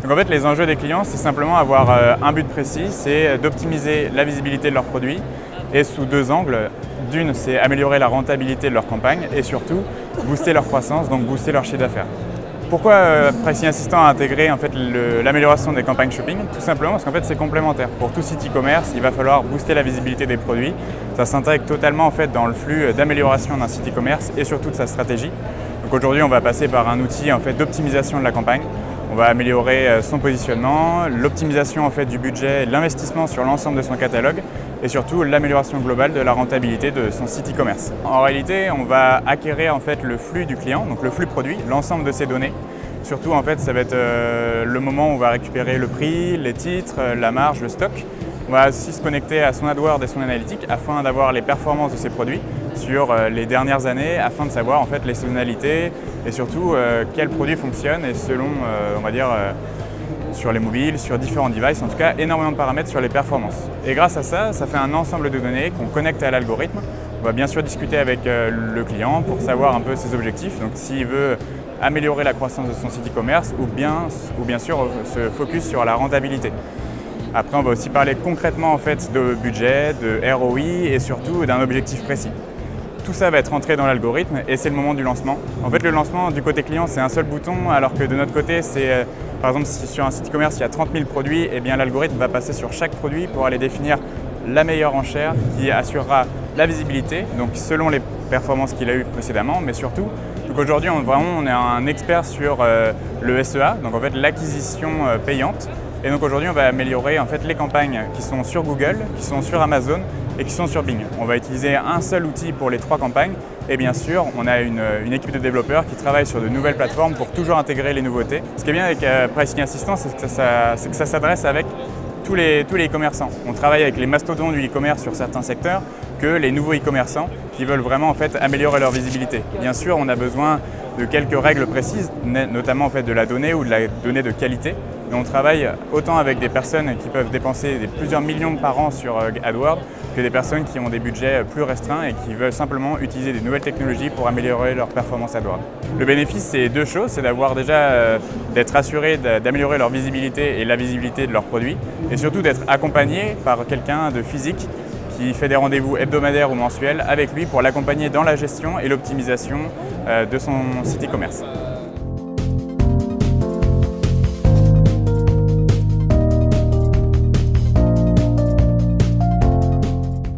Donc en fait, les enjeux des clients, c'est simplement avoir un but précis, c'est d'optimiser la visibilité de leurs produits et sous deux angles. D'une, c'est améliorer la rentabilité de leur campagne et surtout booster leur croissance, donc booster leur chiffre d'affaires. Pourquoi Pricing Assistant a intégré en fait, l'amélioration des campagnes shopping? Tout simplement parce qu'en fait c'est complémentaire. Pour tout site e-commerce, il va falloir booster la visibilité des produits. Ça s'intègre totalement en fait, dans le flux d'amélioration d'un site e-commerce et surtout de sa stratégie. Donc aujourd'hui, on va passer par un outil en fait, d'optimisation de la campagne. On va améliorer son positionnement, l'optimisation en fait, du budget, l'investissement sur l'ensemble de son catalogue et surtout l'amélioration globale de la rentabilité de son site e-commerce. En réalité, on va acquérir en fait, le flux du client, donc le flux produit, l'ensemble de ses données. Surtout, en fait, ça va être le moment où on va récupérer le prix, les titres, la marge, le stock. On va aussi se connecter à son AdWords et son analytique afin d'avoir les performances de ses produits sur les dernières années, afin de savoir en fait, les saisonnalités et surtout quels produits fonctionnent et selon, on va dire, sur les mobiles, sur différents devices, en tout cas énormément de paramètres sur les performances. Et grâce à ça, ça fait un ensemble de données qu'on connecte à l'algorithme. On va bien sûr discuter avec le client pour savoir un peu ses objectifs, donc s'il veut améliorer la croissance de son site e-commerce ou bien sûr se focus sur la rentabilité. Après, on va aussi parler concrètement en fait, de budget, de ROI et surtout d'un objectif précis. Tout ça va être entré dans l'algorithme et c'est le moment du lancement. En fait, le lancement du côté client, c'est un seul bouton, alors que de notre côté, c'est par exemple si sur un site e-commerce, il y a 30 000 produits, eh bien l'algorithme va passer sur chaque produit pour aller définir la meilleure enchère qui assurera la visibilité, donc selon les performances qu'il a eues précédemment, mais surtout, aujourd'hui, on est un expert sur le SEA, donc en fait l'acquisition payante. Et donc aujourd'hui, on va améliorer en fait, les campagnes qui sont sur Google, qui sont sur Amazon et qui sont sur Bing. On va utiliser un seul outil pour les trois campagnes et bien sûr, on a une équipe de développeurs qui travaille sur de nouvelles plateformes pour toujours intégrer les nouveautés. Ce qui est bien avec Pricing Assistant, c'est que ça s'adresse avec tous les e-commerçants. On travaille avec les mastodontes du e-commerce sur certains secteurs que les nouveaux e-commerçants qui veulent vraiment en fait, améliorer leur visibilité. Bien sûr, on a besoin de quelques règles précises, notamment en fait, de la donnée ou de la donnée de qualité. Et on travaille autant avec des personnes qui peuvent dépenser plusieurs millions par an sur AdWords que des personnes qui ont des budgets plus restreints et qui veulent simplement utiliser des nouvelles technologies pour améliorer leur performance AdWords. Le bénéfice, c'est deux choses, c'est d'avoir déjà d'être assuré d'améliorer leur visibilité et la visibilité de leurs produits et surtout d'être accompagné par quelqu'un de physique qui fait des rendez-vous hebdomadaires ou mensuels avec lui pour l'accompagner dans la gestion et l'optimisation de son site e-commerce.